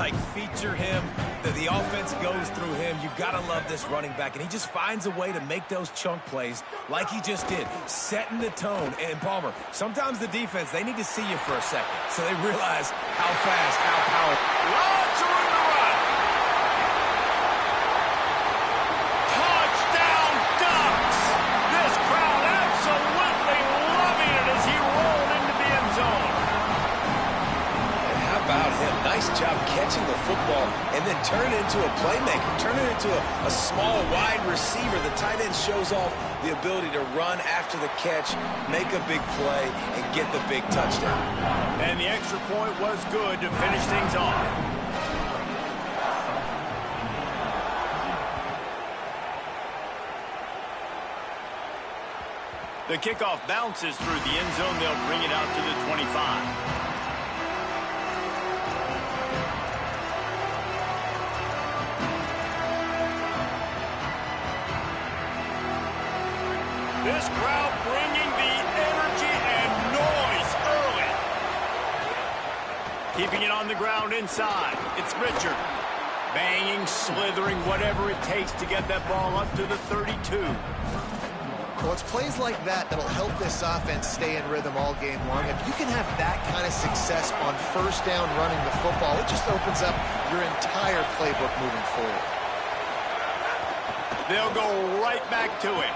like feature him. The offense goes through him. You got to love this running back, and he just finds a way to make those chunk plays like he just did, setting the tone. And Palmer, sometimes the defense, they need to see you for a second so they realize how fast, how powerful. Lots of room to run. Touchdown Ducks! This crowd absolutely loving it as he rolled into the end zone. And how about him? Nice job catching the football and then turn it into a playmaker, turn it into a small, wide receiver. The tight end shows off the ability to run after the catch, make a big play, and get the big touchdown. And the extra point was good to finish things off. The kickoff bounces through the end zone. They'll bring it out to the 25. This crowd bringing the energy and noise early. Keeping it on the ground inside. It's Richard. Banging, slithering, whatever it takes to get that ball up to the 32. Well, it's plays like that that'll help this offense stay in rhythm all game long. If you can have that kind of success on first down running the football, it just opens up your entire playbook moving forward. They'll go right back to it.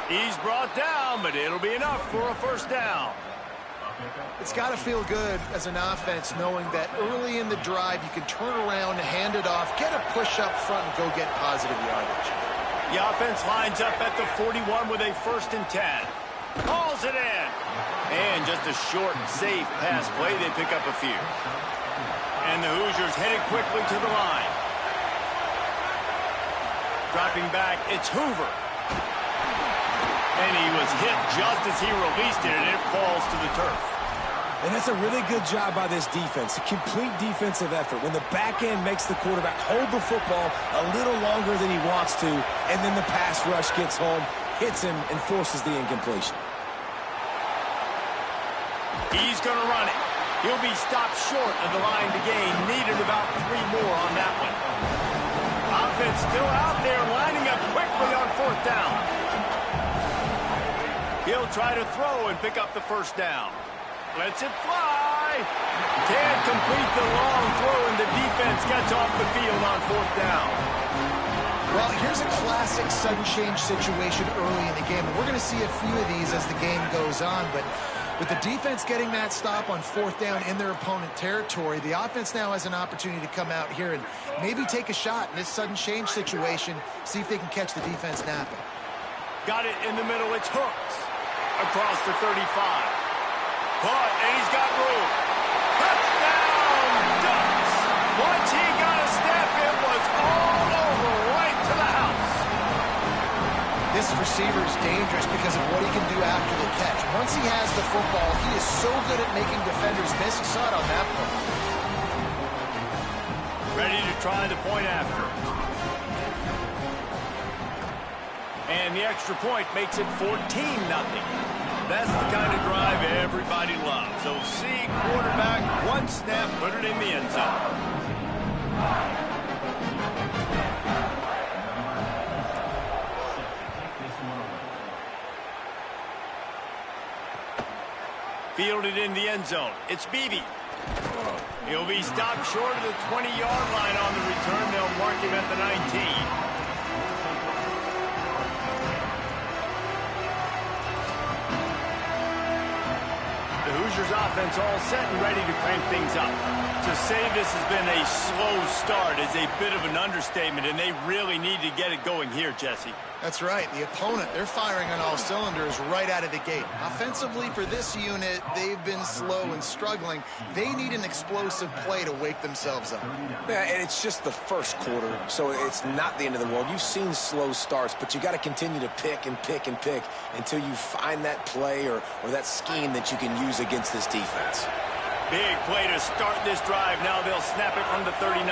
He's brought down, but it'll be enough for a first down. It's got to feel good as an offense knowing that early in the drive you can turn around, hand it off, get a push up front, and go get positive yardage. The offense lines up at the 41 with a 1st and 10. Hauls it in. And just a short, safe pass play. They pick up a few. And the Hoosiers headed quickly to the line. Dropping back, it's Hoover. And he was hit just as he released it, and it falls to the turf. And that's a really good job by this defense, a complete defensive effort. When the back end makes the quarterback hold the football a little longer than he wants to, and then the pass rush gets home, hits him, and forces the incompletion. He's going to run it. He'll be stopped short of the line to gain. Needed about 3 more on that one. Offense still out there, lining up quickly on 4th down. He'll try to throw and pick up the first down. Lets it fly. Can't complete the long throw, and the defense gets off the field on 4th down. Well, here's a classic sudden change situation early in the game. And we're going to see a few of these as the game goes on. But with the defense getting that stop on 4th down in their opponent territory, the offense now has an opportunity to come out here and maybe take a shot in this sudden change situation, see if they can catch the defense napping. Got it in the middle. It's Hooks across the 35. Caught, and he's got room. Touchdown, Ducks! Once he got a step, it was all over, right to the house. This receiver is dangerous because of what he can do after the catch. Once he has the football, he is so good at making defenders miss. You saw it on that play. Ready to try the point after. And the extra point makes it 14-0. That's the kind of drive everybody loves. So see quarterback, one snap, put it in the end zone. Fielded in the end zone. It's Beebe. He'll be stopped short of the 20-yard line on the return. They'll mark him at the 19. The Hoosiers offense all set and ready to crank things up. To say this has been a slow start is a bit of an understatement, and they really need to get it going here, Jesse. That's right. The opponent, they're firing on all cylinders right out of the gate. Offensively, for this unit, they've been slow and struggling. They need an explosive play to wake themselves up. Yeah, and it's just the first quarter, so it's not the end of the world. You've seen slow starts, but you got to continue to pick and pick and pick until you find that play or that scheme that you can use against this defense. Big play to start this drive. Now they'll snap it from the 39.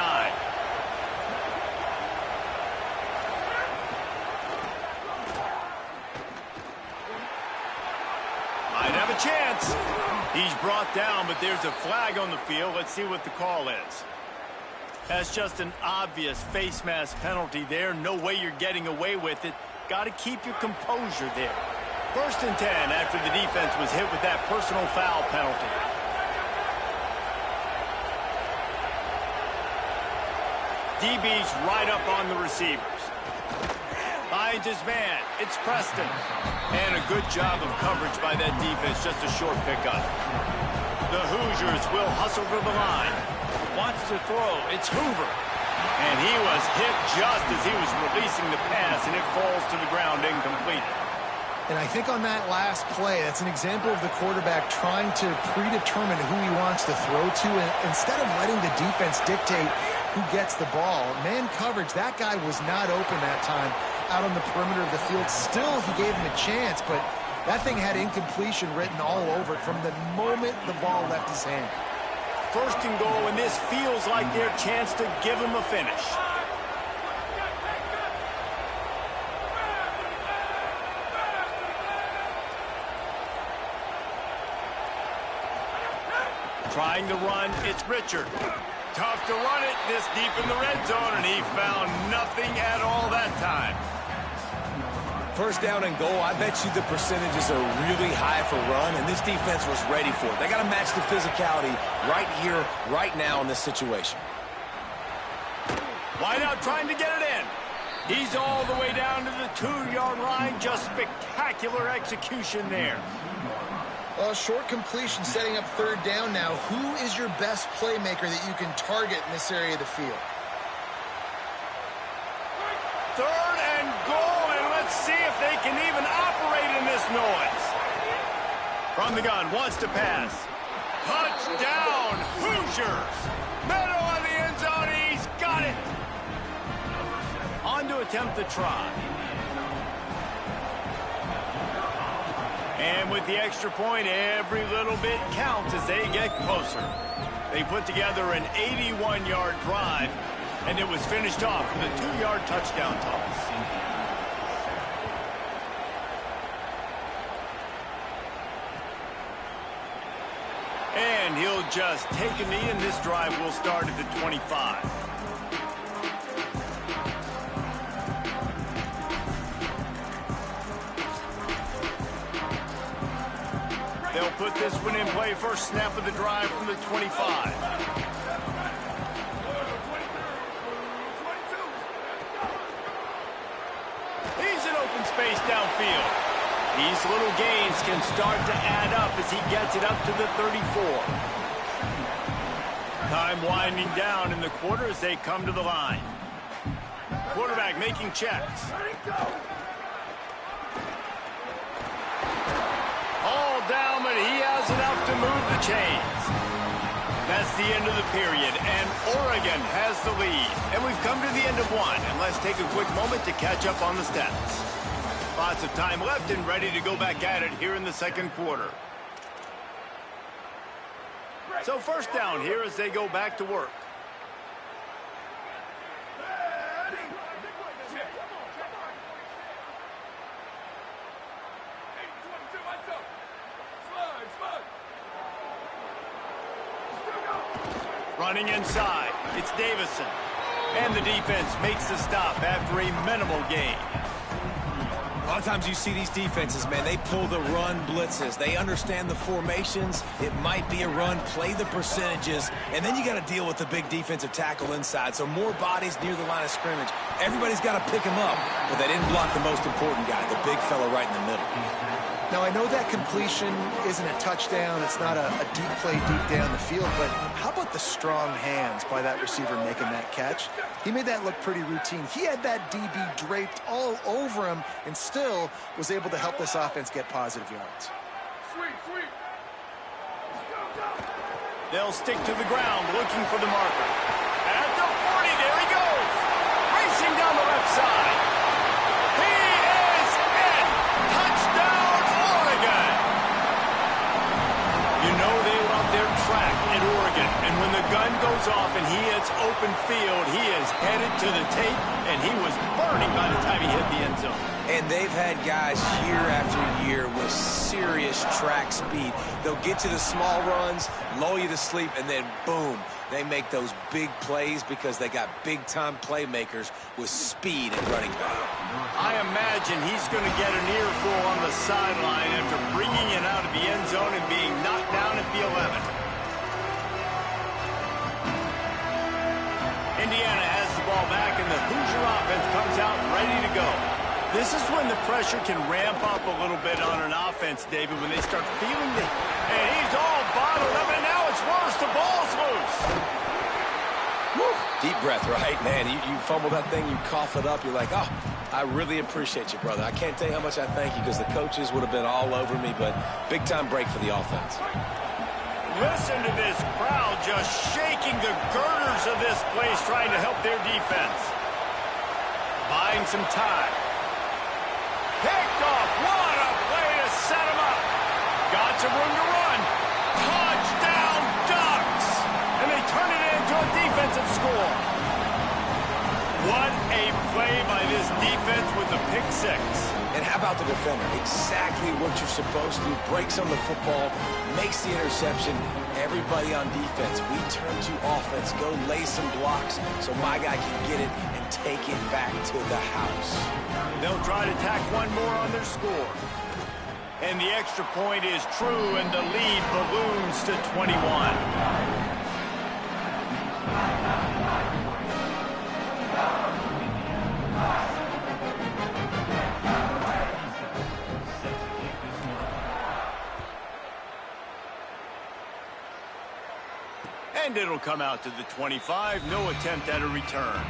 Might have a chance. He's brought down, but there's a flag on the field. Let's see what the call is. That's just an obvious face mask penalty there. No way you're getting away with it. Got to keep your composure there. 1st and 10 after the defense was hit with that personal foul penalty. DB's right up on the receivers. Finds his man. It's Preston. And a good job of coverage by that defense. Just a short pickup. The Hoosiers will hustle to the line. Wants to throw. It's Hoover. And he was hit just as he was releasing the pass, and it falls to the ground incomplete. And I think on that last play, that's an example of the quarterback trying to predetermine who he wants to throw to, and instead of letting the defense dictate who gets the ball. Man coverage, that guy was not open that time out on the perimeter of the field. Still, he gave him a chance, but that thing had incompletion written all over it from the moment the ball left his hand. 1st and goal, and this feels like their chance to give him a finish. Trying to run, it's Richard. Tough to run it this deep in the red zone, and he found nothing at all that time. 1st down and goal, I bet you the percentages are really high for run, and this defense was ready for it. They got to match the physicality right here, right now in this situation. Wideout trying to get it in. He's all the way down to the 2-yard line. Just spectacular execution there. Well, short completion setting up 3rd down now. Who is your best playmaker that you can target in this area of the field? 3rd and goal, and let's see if they can even operate in this noise. From the gun, wants to pass. Touchdown, Hoosiers! Middle of the end zone, he's got it! On to attempt the try. And with the extra point, every little bit counts as they get closer. They put together an 81-yard drive, and it was finished off with a 2-yard touchdown toss. And he'll just take a knee, and this drive will start at the 25. They'll put this one in play. 1st snap of the drive from the 25. He's in open space downfield. These little gains can start to add up as he gets it up to the 34. Time winding down in the quarter as they come to the line. Quarterback making checks. All down, but he has enough to move the chains. That's the end of the period, and Oregon has the lead. And we've come to the end of one, and let's take a quick moment to catch up on the stats. Lots of time left and ready to go back at it here in the 2nd quarter. So 1st down here as they go back to work. Running inside, it's Davison. And the defense makes the stop after a minimal gain. A lot of times you see these defenses, man, they pull the run blitzes. They understand the formations. It might be a run, play the percentages, and then you got to deal with the big defensive tackle inside. So more bodies near the line of scrimmage. Everybody's got to pick him up, but they didn't block the most important guy, the big fella right in the middle. Now, I know that completion isn't a touchdown. It's not a deep play deep down the field, but how about the strong hands by that receiver making that catch? He made that look pretty routine. He had that DB draped all over him and still was able to help this offense get positive yards. They'll stick to the ground looking for the marker. At the 40, there he goes. Racing down the left side. He is in. Touchdown, Oregon. You know they love their track at Oregon, and when the gun goes off and he gets open field, he is headed to the tape, and he was burning by the time he hit the end zone. And they've had guys year after year with serious track speed. They'll get you the small runs, lull you to sleep, and then boom, they make those big plays because they got big-time playmakers with speed and running back. I imagine he's going to get an earful on the sideline after bringing it out of the end zone and being knocked down at the 11. Indiana has the ball back, and the Hoosier offense comes out ready to go. This is when the pressure can ramp up a little bit on an offense, David, when they start feeling the... And he's all bottled up, and now it's worse. The ball's loose. Woo. Deep breath, right? Man, you fumble that thing, you cough it up, you're like, oh, I really appreciate you, brother. I can't tell you how much I thank you because the coaches would have been all over me, but big-time break for the offense. Listen to this crowd just shaking the girders of this place, trying to help their defense. Buying some time. Picked off. What a play to set him up. Got some room to run. Touchdown, Ducks. And they turn it into a defensive score. What a play by this defense with the pick six. And how about the defender? Exactly what you're supposed to do. Breaks on the football, makes the interception. Everybody on defense, we turn to offense. Go lay some blocks so my guy can get it and take it back to the house. They'll try to tack one more on their score. And the extra point is true, and the lead balloons to 21. And it'll come out to the 25. No attempt at a return.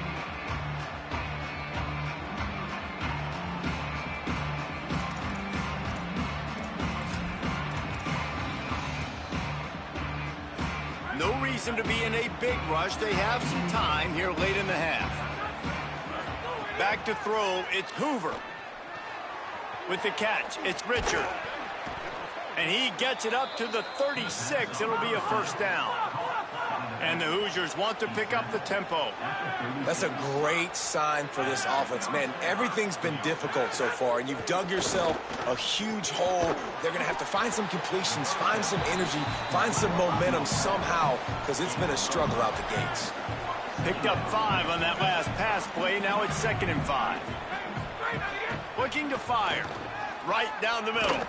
No reason to be in a big rush. They have some time here late in the half. Back to throw. It's Hoover. With the catch, it's Richard. And he gets it up to the 36. It'll be a first down. And the Hoosiers want to pick up the tempo. That's a great sign for this offense. Man, everything's been difficult so far, and you've dug yourself a huge hole. They're going to have to find some completions, find some energy, find some momentum somehow, because it's been a struggle out the gates. Picked up 5 on that last pass play. Now it's 2nd and 5. Looking to fire. Right down the middle.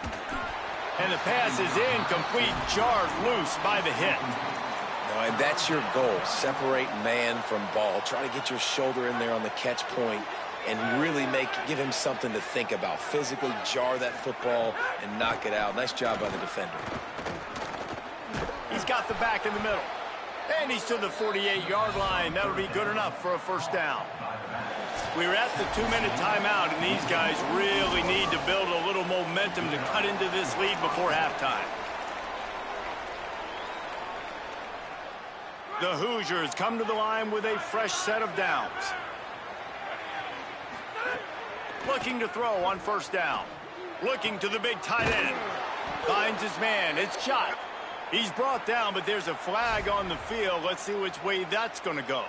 And the pass is incomplete, jarred loose by the hit. And that's your goal. Separate man from ball. Try to get your shoulder in there on the catch point and really give him something to think about. Physically jar that football and knock it out. Nice job by the defender. He's got the back in the middle. And he's to the 48-yard line. That'll be good enough for a first down. We're at the 2-minute timeout, and these guys really need to build a little momentum to cut into this lead before halftime. The Hoosiers come to the line with a fresh set of downs. Looking to throw on first down. Looking to the big tight end. Finds his man. It's shot. He's brought down, but there's a flag on the field. Let's see which way that's going to go.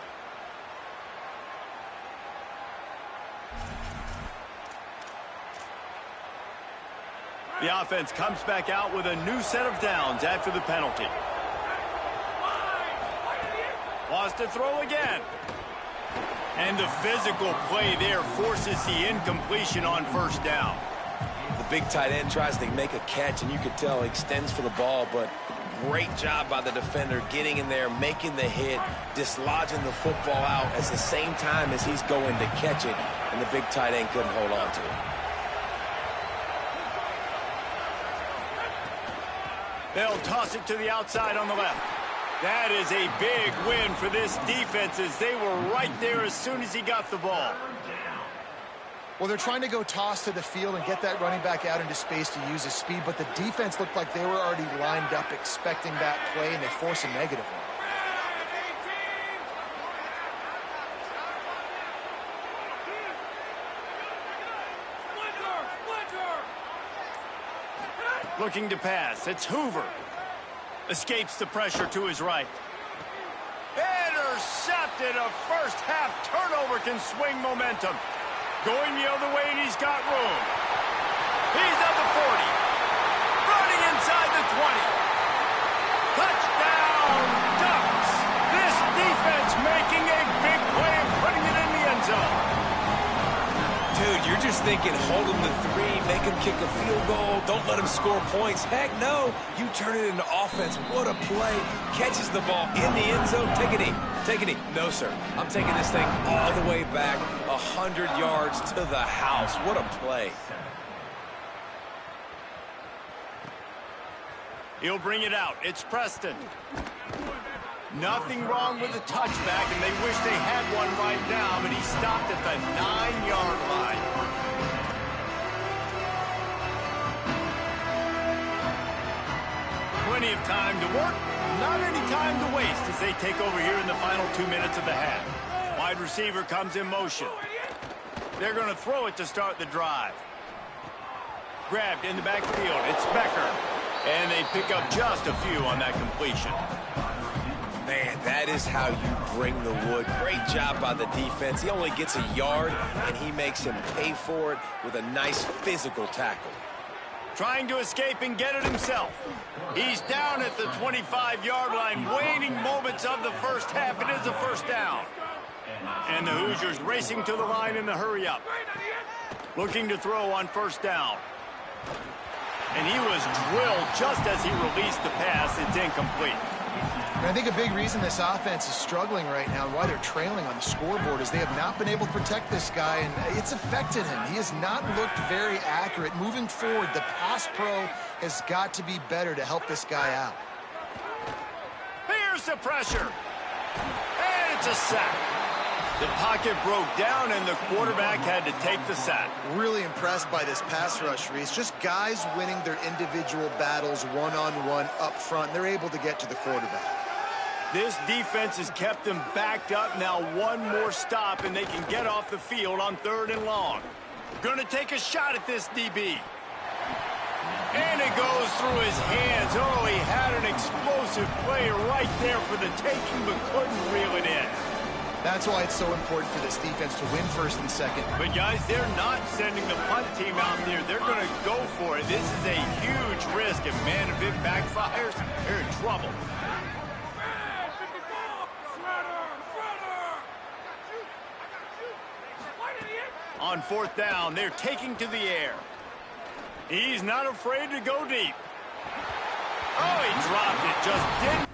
The offense comes back out with a new set of downs after the penalty. Wants to throw again. And the physical play there forces the incompletion on first down. The big tight end tries to make a catch, and you could tell he extends for the ball, but great job by the defender getting in there, making the hit, dislodging the football out at the same time as he's going to catch it, and the big tight end couldn't hold on to it. They'll toss it to the outside on the left. That is a big win for this defense as they were right there as soon as he got the ball. Well, they're trying to go toss to the field and get that running back out into space to use his speed, but the defense looked like they were already lined up expecting that play, and they force a negative one. Looking to pass. It's Hoover. Escapes the pressure to his right. Interception! intercepted. A first-half turnover can swing momentum. Going the other way, and he's got room. He's at the 40. Running inside the 20. Touchdown, Ducks! This defense making a big play and putting it in the end zone. Dude, you're just thinking, hold him to 3, make him kick a field goal, don't let him score points. Heck no, you turn it into offense. What a play. Catches the ball in the end zone. Take a knee. Take a knee. No, sir. I'm taking this thing all the way back 100 yards to the house. What a play. He'll bring it out. It's Preston. Nothing wrong with the touchback, and they wish they had one right now, but he stopped at the 9-yard line. Plenty of time to work, not any time to waste as they take over here in the final 2 minutes of the half. Wide receiver comes in motion. They're going to throw it to start the drive. Grabbed in the backfield. It's Becker. And they pick up just a few on that completion. Man, that is how you bring the wood. Great job by the defense. He only gets a yard, and he makes him pay for it with a nice physical tackle. Trying to escape and get it himself. He's down at the 25-yard line. Waning moments of the first half. It is a first down. And the Hoosiers racing to the line in the hurry-up. Looking to throw on first down. And he was drilled just as he released the pass. It's incomplete. And I think a big reason this offense is struggling right now and why they're trailing on the scoreboard is they have not been able to protect this guy, and it's affected him. He has not looked very accurate. Moving forward, the pass pro has got to be better to help this guy out. Here's the pressure. And it's a sack. The pocket broke down, and the quarterback had to take the sack. Really impressed by this pass rush, Reese. Just guys winning their individual battles one-on-one up front. They're able to get to the quarterback. This defense has kept them backed up. Now one more stop, and they can get off the field on 3rd and long. Going to take a shot at this DB. And it goes through his hands. Oh, he had an explosive play right there for the taking, but couldn't reel it in. That's why it's so important for this defense to win 1st and 2nd. But, guys, they're not sending the punt team out there. They're going to go for it. This is a huge risk. And, man, if it backfires, they're in trouble. On 4th down, they're taking to the air. He's not afraid to go deep. Oh, he dropped it. Just didn't